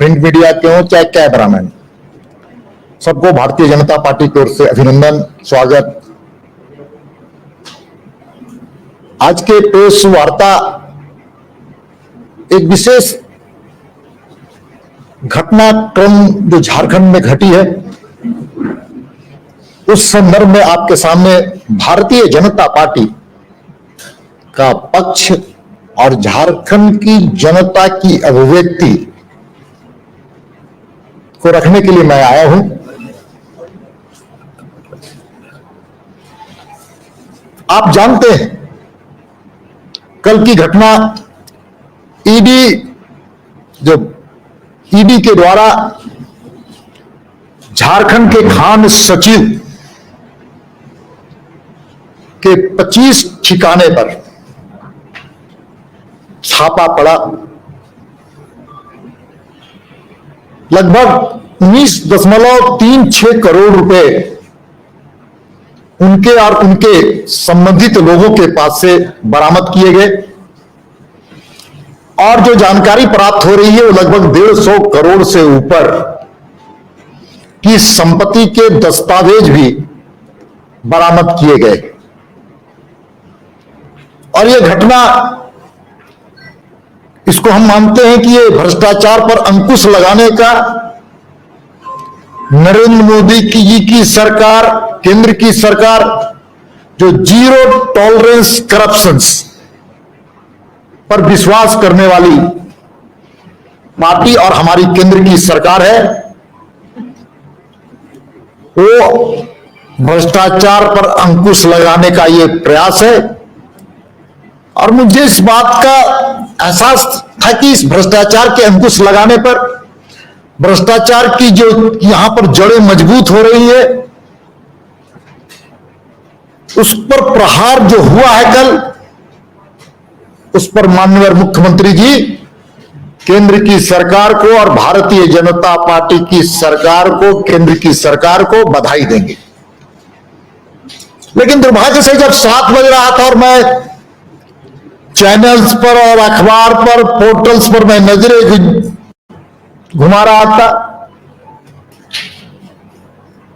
Print media के हो चाहे कैमरामैन, सबको भारतीय जनता पार्टी की ओर से अभिनंदन, स्वागत। आज के प्रेस वार्ता एक विशेष घटनाक्रम जो झारखंड में घटी है उस संदर्भ में आपके सामने भारतीय जनता पार्टी का पक्ष और झारखंड की जनता की अभिव्यक्ति को रखने के लिए मैं आया हूं। आप जानते हैं कल की घटना ईडी के द्वारा झारखंड के खान सचिव के 25 ठिकाने पर छापा पड़ा। लगभग 19.36 करोड़ रुपए उनके और उनके संबंधित लोगों के पास से बरामद किए गए और जो जानकारी प्राप्त हो रही है वो लगभग 150 करोड़ से ऊपर की संपत्ति के दस्तावेज भी बरामद किए गए। और ये घटना, इसको हम मानते हैं कि ये भ्रष्टाचार पर अंकुश लगाने का नरेंद्र मोदी जी की सरकार, केंद्र की सरकार जो जीरो टॉलरेंस करप्शंस पर विश्वास करने वाली पार्टी और हमारी केंद्र की सरकार है, वो भ्रष्टाचार पर अंकुश लगाने का ये प्रयास है। और मुझे इस बात का एहसास था कि इस भ्रष्टाचार के अंकुश लगाने पर, भ्रष्टाचार की जो यहां पर जड़ें मजबूत हो रही है, उस पर प्रहार जो हुआ है कल, उस पर माननीय मुख्यमंत्री जी केंद्र की सरकार को और भारतीय जनता पार्टी की सरकार को, केंद्र की सरकार को बधाई देंगे। लेकिन दुर्भाग्य से जब 7 बज रहा था और मैं चैनल्स पर और अखबार पर, पोर्टल्स पर मैं नजरें घुमा रहा था,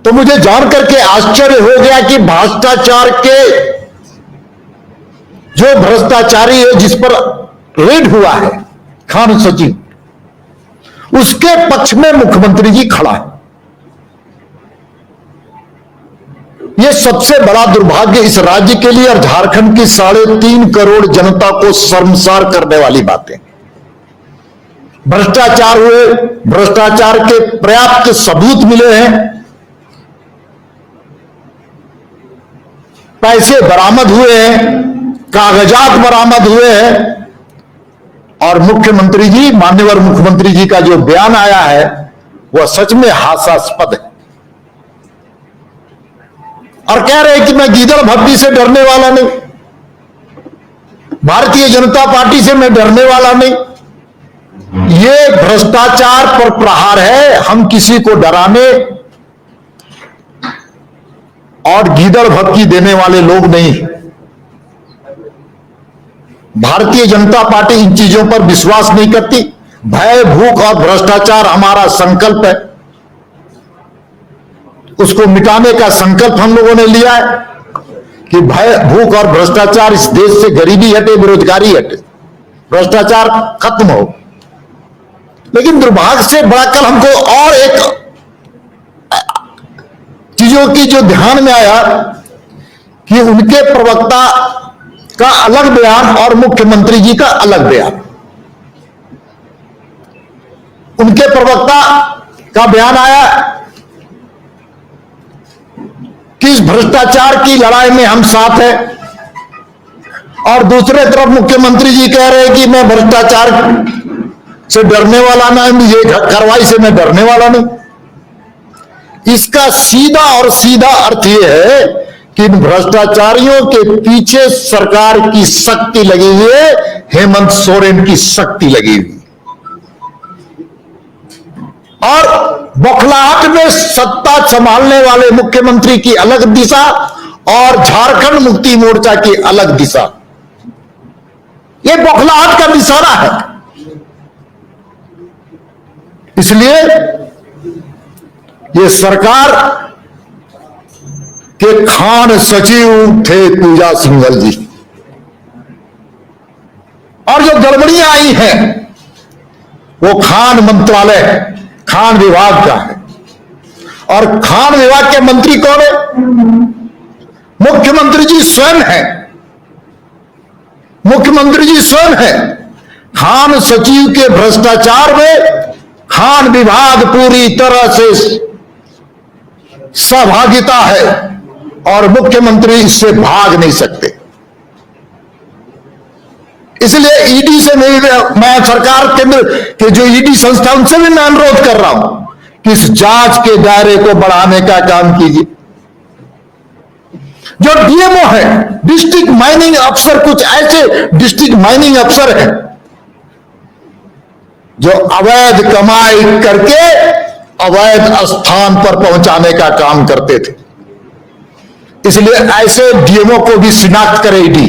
तो मुझे जानकर के आश्चर्य हो गया कि भ्रष्टाचार के जो भ्रष्टाचारी है, जिस पर रेड हुआ है खान सचिव, उसके पक्ष में मुख्यमंत्री जी खड़ा है। यह सबसे बड़ा दुर्भाग्य इस राज्य के लिए और झारखंड की 3.5 करोड़ जनता को शर्मसार करने वाली बातें। भ्रष्टाचार हुए, भ्रष्टाचार के पर्याप्त सबूत मिले हैं, पैसे बरामद हुए हैं, कागजात बरामद हुए हैं और मुख्यमंत्री जी, माननीय मुख्यमंत्री जी का जो बयान आया है वह सच में हास्यास्पद है। और कह रहे हैं कि मैं गीदड़ भक्ति से डरने वाला नहीं, भारतीय जनता पार्टी से मैं डरने वाला नहीं। ये भ्रष्टाचार पर प्रहार है, हम किसी को डराने और गीदड़ भक्ति देने वाले लोग नहीं। भारतीय जनता पार्टी इन चीजों पर विश्वास नहीं करती। भय, भूख और भ्रष्टाचार हमारा संकल्प है, उसको मिटाने का संकल्प हम लोगों ने लिया है कि भय, भूख और भ्रष्टाचार, इस देश से गरीबी हटे, बेरोजगारी हटे, भ्रष्टाचार खत्म हो। लेकिन दुर्भाग्य से बड़ा कल हमको और एक चीजों की जो ध्यान में आया कि उनके प्रवक्ता का अलग बयान और मुख्यमंत्री जी का अलग बयान। उनके प्रवक्ता का बयान आया कि इस भ्रष्टाचार की लड़ाई में हम साथ हैं, और दूसरे तरफ मुख्यमंत्री जी कह रहे हैं कि मैं भ्रष्टाचार से डरने वाला नहीं, ये कार्रवाई से मैं डरने वाला नहीं। इसका सीधा और सीधा अर्थ यह है कि इन भ्रष्टाचारियों के पीछे सरकार की शक्ति लगी हुई है, हेमंत सोरेन की शक्ति लगी हुई, और बौखलाहट में सत्ता संभालने वाले मुख्यमंत्री की अलग दिशा और झारखंड मुक्ति मोर्चा की अलग दिशा। यह बौखलाहट का निशाना है। इसलिए ये सरकार के खान सचिव थे पूजा सिंघल जी, और जो गड़बड़ियां आई हैं वो खान मंत्रालय, खान विभाग का है। और खान विभाग के मंत्री कौन है? मुख्यमंत्री जी स्वयं है। मुख्यमंत्री जी स्वयं है। खान सचिव के भ्रष्टाचार में खान विभाग पूरी तरह से सहभागिता है और मुख्यमंत्री इससे भाग नहीं सकते। इसलिए ईडी से मैं सरकार केंद्र के जो ईडी संस्था उनसे भी मैं अनुरोध कर रहा हूं कि इस जांच के दायरे को बढ़ाने का काम कीजिए। जो डीएमओ है, डिस्ट्रिक्ट माइनिंग अफसर, कुछ ऐसे डिस्ट्रिक्ट माइनिंग अफसर हैं जो अवैध कमाई करके अवैध स्थान पर पहुंचाने का काम करते थे। इसलिए ऐसे डीएमओ को भी शिनाख्त करे ईडी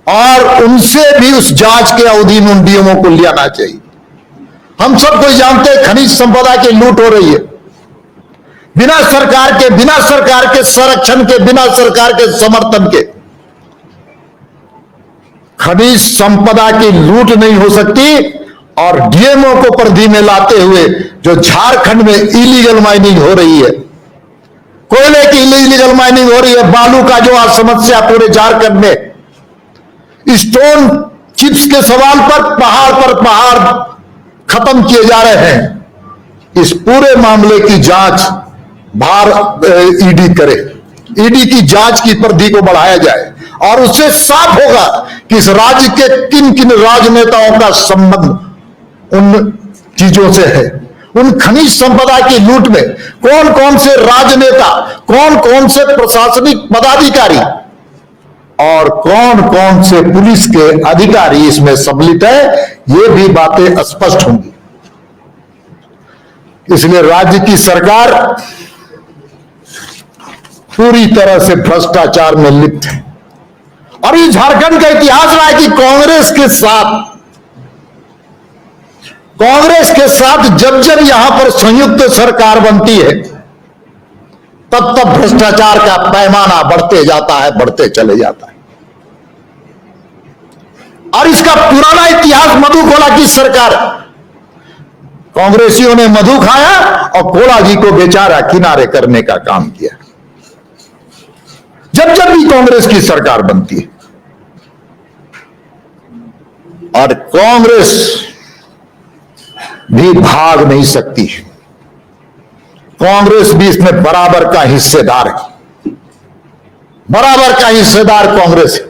और उनसे भी उस जांच के अवधि में उन डीएमओ को लियाना चाहिए। हम सब कोई जानते हैं खनिज संपदा की लूट हो रही है, बिना सरकार के संरक्षण के, बिना सरकार के समर्थन के खनिज संपदा की लूट नहीं हो सकती। और डीएमओ को परिधि में लाते हुए जो झारखंड में इलीगल माइनिंग हो रही है, कोयले की इलीगल माइनिंग हो रही है, बालू का जो आज समस्या पूरे झारखंड में, स्टोन चिप्स के सवाल पर पहाड़ खत्म किए जा रहे हैं। इस पूरे मामले की जांच ईडी करे, ईडी की जांच की परिधि को बढ़ाया जाए और उससे साफ होगा कि इस राज्य के किन किन राजनेताओं का संबंध उन चीजों से है। उन खनिज संपदा की लूट में कौन कौन से राजनेता, कौन कौन से प्रशासनिक पदाधिकारी और कौन कौन से पुलिस के अधिकारी इसमें सम्मिलित है, ये भी बातें स्पष्ट होंगी। इसलिए राज्य की सरकार पूरी तरह से भ्रष्टाचार में लिप्त है। और ये झारखंड का इतिहास रहा है कि कांग्रेस के साथ जब जब यहां पर संयुक्त सरकार बनती है, तब तब भ्रष्टाचार का पैमाना बढ़ते जाता है, बढ़ते चले जाता है। और इसका पुराना इतिहास मधु कोला की सरकार, कांग्रेसियों ने मधु खाया और कोला जी को बेचारा किनारे करने का काम किया। जब जब भी कांग्रेस की सरकार बनती है, और कांग्रेस भी भाग नहीं सकती, कांग्रेस भी इसमें बराबर का हिस्सेदार है, बराबर का हिस्सेदार कांग्रेस है।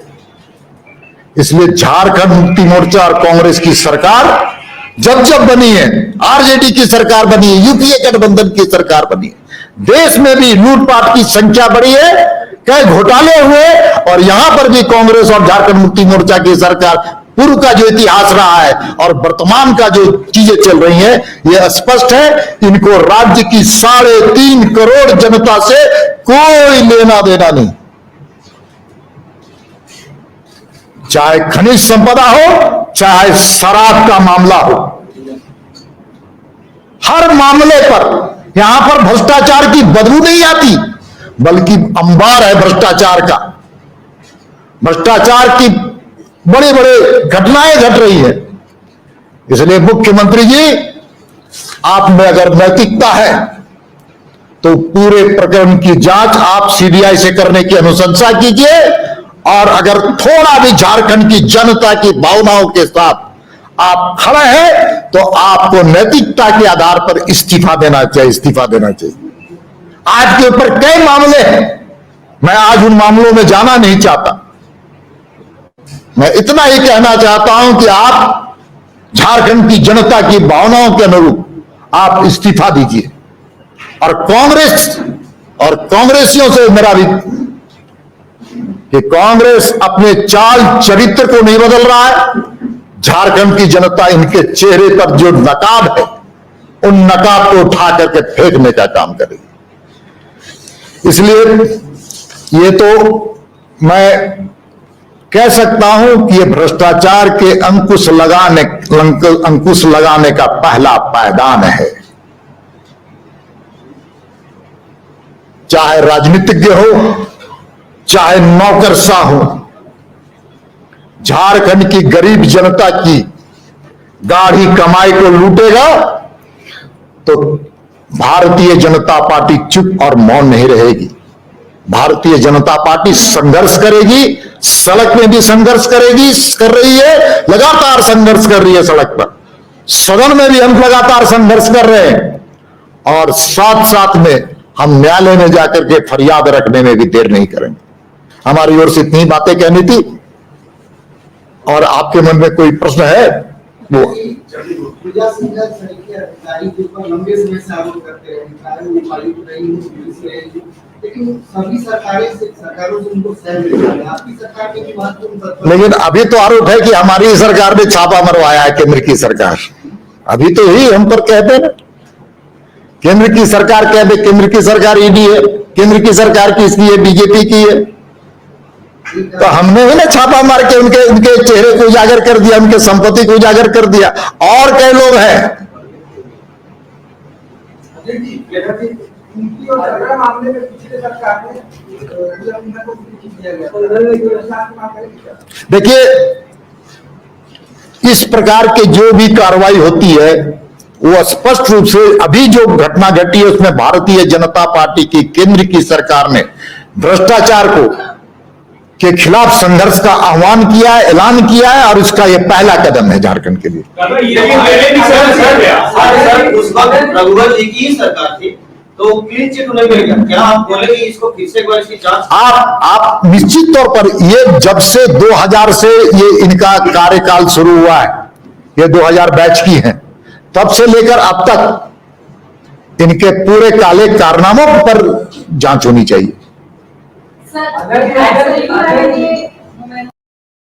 इसलिए झारखंड मुक्ति मोर्चा और कांग्रेस की सरकार जब जब बनी है, आरजेडी की सरकार बनी है, यूपीए गठबंधन की सरकार बनी है, देश में भी लूटपाट की संख्या बढ़ी है, कई घोटाले हुए, और यहां पर भी कांग्रेस और झारखंड मुक्ति मोर्चा की सरकार, पूर्व का जो इतिहास रहा है और वर्तमान का जो चीजें चल रही हैं, यह स्पष्ट है। इनको राज्य की 3.5 करोड़ जनता से कोई लेना देना नहीं। चाहे खनिज संपदा हो, चाहे शराब का मामला हो, हर मामले पर यहां पर भ्रष्टाचार की बदबू नहीं आती, बल्कि अंबार है भ्रष्टाचार का। भ्रष्टाचार की बड़े बड़े घटनाएं घट रही है। इसलिए मुख्यमंत्री जी, आप में अगर नैतिकता है तो पूरे प्रकरण की जांच आप सीबीआई से करने की अनुशंसा कीजिए, और अगर थोड़ा भी झारखंड की जनता की भावनाओं के साथ आप खड़े हैं तो आपको नैतिकता के आधार पर इस्तीफा देना चाहिए। आज के ऊपर कई मामले हैं, मैं आज उन मामलों में जाना नहीं चाहता। मैं इतना ही कहना चाहता हूं कि आप झारखंड की जनता की भावनाओं के अनुरूप आप इस्तीफा दीजिए। और कांग्रेस और कांग्रेसियों से मेरा भी कि कांग्रेस अपने चाल चरित्र को नहीं बदल रहा है। झारखंड की जनता इनके चेहरे पर जो नकाब है, उन नकाब को उठा करके फेंकने का काम करेगी। इसलिए ये तो मैं कह सकता हूं कि ये भ्रष्टाचार के अंकुश लगाने का पहला पायदान है। चाहे राजनीतिज्ञ हो, चाहे नौकरशाह हो, झारखंड की गरीब जनता की गाढ़ी कमाई को लूटेगा तो भारतीय जनता पार्टी चुप और मौन नहीं रहेगी। भारतीय जनता पार्टी संघर्ष करेगी, सड़क में भी संघर्ष करेगी, कर रही है, लगातार संघर्ष कर रही है सड़क पर। सदन में भी हम लगातार संघर्ष कर रहे हैं और साथ साथ में हम न्यायालय में जाकर के फरियाद रखने में भी देर नहीं करेंगे। हमारी ओर से इतनी बातें कहनी थी और आपके मन में कोई प्रश्न है वो प्रजा संघर्ष समिति अधिकारी के ऊपर लंबे समय से आरोप करते रहे, चाहे वो उपायुक्त रही हो, पुलिस रही हो, लेकिन सभी सरकारों से उनको सहयोग मिला है। आपकी सरकार ने भी महत्वपूर्ण तत्व, लेकिन अभी तो आरोप है कि हमारी सरकार ने छापा मरवाया है, केंद्र की सरकार। अभी तो ही हम पर कहते हैं, केंद्र की सरकार कहते, केंद्र की सरकार ईडी है, केंद्र की सरकार किसकी है? बीजेपी की है। तो हमने ही ना छापा मार के उनके चेहरे को उजागर कर दिया, उनके संपत्ति को उजागर कर दिया। और कई लोग हैं देखिए, इस प्रकार के जो भी कार्रवाई होती है वो स्पष्ट रूप से अभी जो घटना घटी है उसमें भारतीय जनता पार्टी की केंद्र की सरकार ने भ्रष्टाचार के खिलाफ संघर्ष का आह्वान किया है, ऐलान किया है और इसका यह पहला कदम है झारखंड के लिए। उस वक्त रघुवर जी की सरकार थी तो क्लीन चिट नहीं मिलेगा, क्या आप बोलेंगे इसको फिर से एक बार इसकी जांच? आप निश्चित तौर पर, ये जब से 2000 से ये इनका कार्यकाल शुरू हुआ है, ये 2000 बैच की हैं, तब से लेकर अब तक इनके पूरे काले कारनामों पर जांच होनी चाहिए।